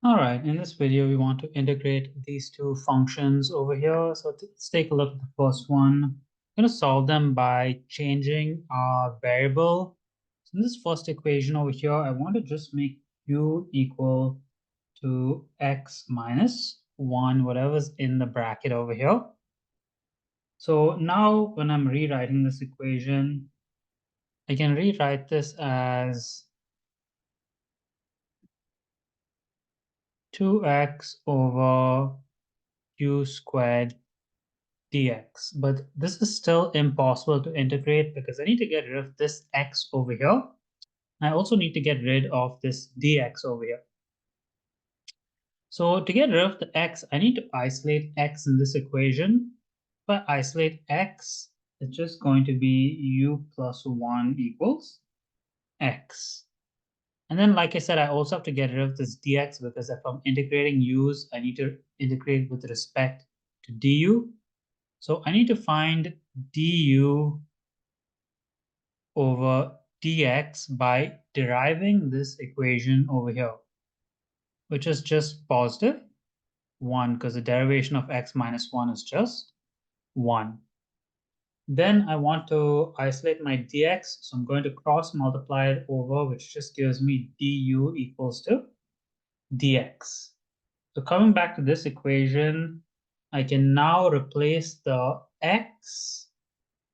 All right, in this video, we want to integrate these two functions over here. So let's take a look at the first one. I'm going to solve them by changing our variable. So in this first equation over here, I want to just make u equal to x minus 1, whatever's in the bracket over here. So now when I'm rewriting this equation, I can rewrite this as 2x over u squared dx, but this is still impossible to integrate because I need to get rid of this x over here. I also need to get rid of this dx over here. So to get rid of the x, I need to isolate x in this equation. If I isolate x, it's just going to be u plus 1 equals x. And then, like I said, I also have to get rid of this dx because if I'm integrating u's, I need to integrate with respect to du. So I need to find du over dx by deriving this equation over here, which is just positive 1 because the derivation of x minus 1 is just 1. Then I want to isolate my dx, so I'm going to cross multiply it over, which just gives me du equals to dx. So coming back to this equation, I can now replace the x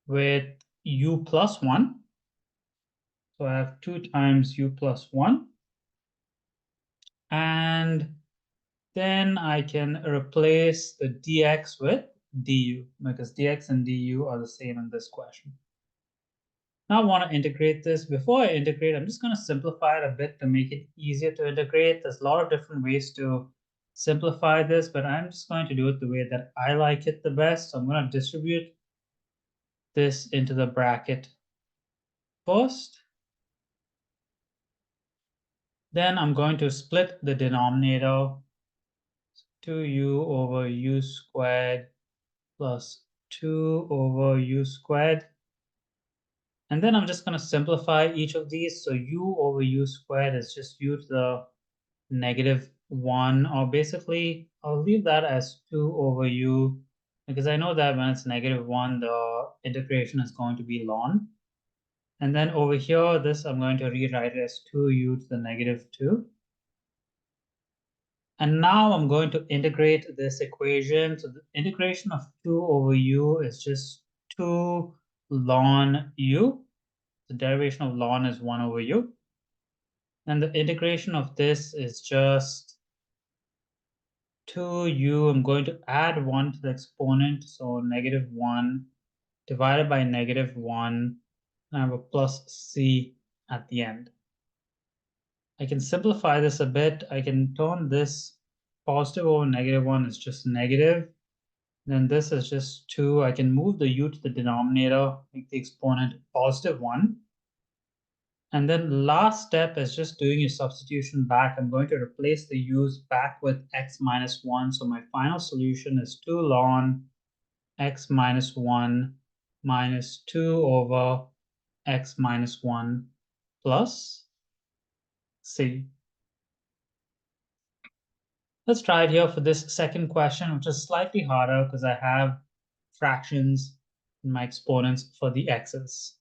with u plus 1. So I have 2 times u plus 1. And then I can replace the dx with du because dx and du are the same in this question. Now I want to integrate this. Before I integrate, I'm just going to simplify it a bit to make it easier to integrate. There's a lot of different ways to simplify this, but I'm just going to do it the way that I like it the best. So I'm going to distribute this into the bracket first. Then I'm going to split the denominator, 2u over u squared plus 2 over u squared. And then I'm just going to simplify each of these. So u over u squared is just u to the negative 1, or basically I'll leave that as 2 over u because I know that when it's negative 1, the integration is going to be ln. And then over here, this I'm going to rewrite it as 2u to the negative 2. And now I'm going to integrate this equation. So the integration of 2 over u is just 2 ln u. The derivation of ln is 1 over u. And the integration of this is just 2u. I'm going to add 1 to the exponent. So negative 1 divided by negative 1. And I have a plus c at the end. I can simplify this a bit. I can turn this positive over negative 1 is just negative. Then this is just 2. I can move the u to the denominator, make the exponent positive 1. And then last step is just doing a substitution back. I'm going to replace the u's back with x minus 1. So my final solution is 2 ln x minus 1 minus 2 over x minus 1 plus c. Let's try it here for this second question, which is slightly harder because I have fractions in my exponents for the x's.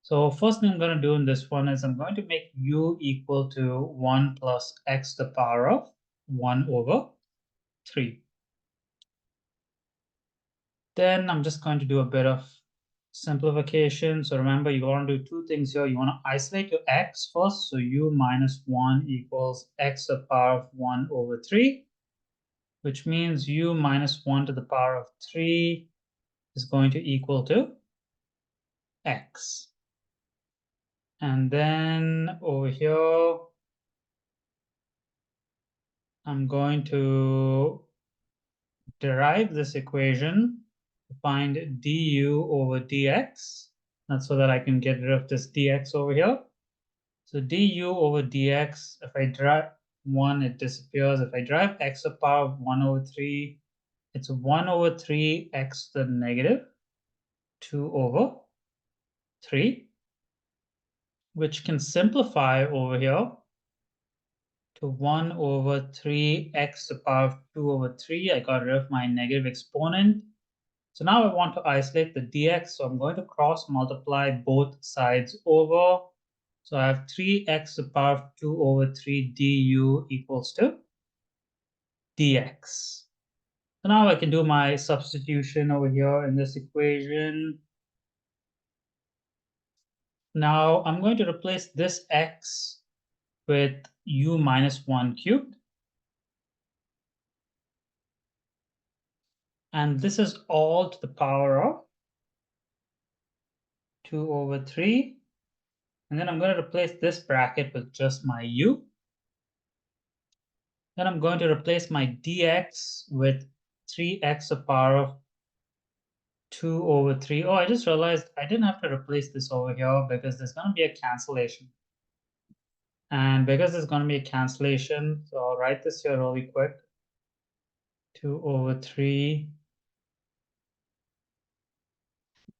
So first thing I'm going to do in this one is I'm going to make u equal to 1 plus x to the power of 1 over 3. Then I'm just going to do a bit of simplification. So remember, you want to do two things here. You want to isolate your x first. So u minus 1 equals x to the power of 1 over 3, which means u minus 1 to the power of 3 is going to equal to x. And then over here, I'm going to derive this equation to find du over dx. That's so that I can get rid of this dx over here. So du over dx, if I derive 1, it disappears. If I derive x to the power of 1 over 3, it's 1 over 3 x to the negative 2 over 3, which can simplify over here to 1 over 3x to the power of 2 over 3. I got rid of my negative exponent. So now I want to isolate the dx, so I'm going to cross multiply both sides over. So I have 3x to the power of 2 over 3 du equals to dx. So now I can do my substitution over here in this equation. Now I'm going to replace this x with u minus 1 cubed. And this is all to the power of 2 over 3. And then I'm going to replace this bracket with just my u. Then I'm going to replace my dx with 3x to the power of 2 over 3. Oh, I just realized I didn't have to replace this over here because there's going to be a cancellation. And because there's going to be a cancellation, so I'll write this here really quick. 2 over 3.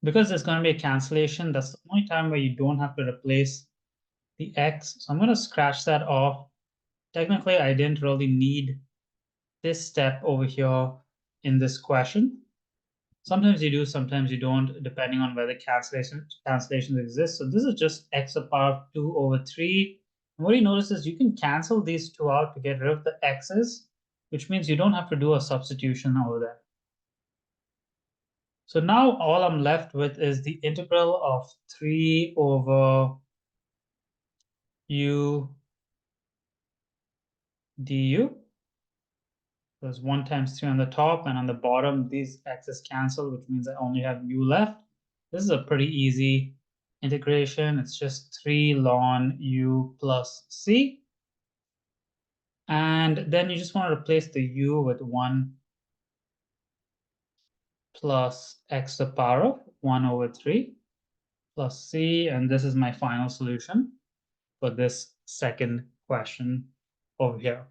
Because there's going to be a cancellation, that's the only time where you don't have to replace the x. So I'm going to scratch that off. Technically, I didn't really need this step over here in this question. Sometimes you do, sometimes you don't, depending on whether cancellations exist. So this is just x to the power of 2 over 3. And what you notice is you can cancel these two out to get rid of the x's, which means you don't have to do a substitution over there. So now all I'm left with is the integral of 3 over u du. There's 1 times 3 on the top, and on the bottom, these x's cancel, which means I only have u left. This is a pretty easy integration. It's just 3 ln u plus c. And then you just want to replace the u with 1 plus x to the power of 1 over 3 plus c. And this is my final solution for this second question over here.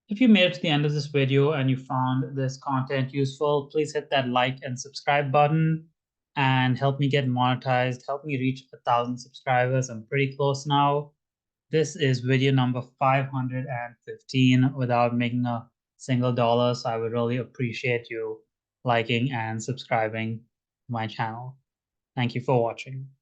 If you made it to the end of this video and you found this content useful, please hit that like and subscribe button and help me get monetized, help me reach 1,000 subscribers. I'm pretty close now. This is video number 515 without making a single dollar, so I would really appreciate you liking and subscribing to my channel. Thank you for watching.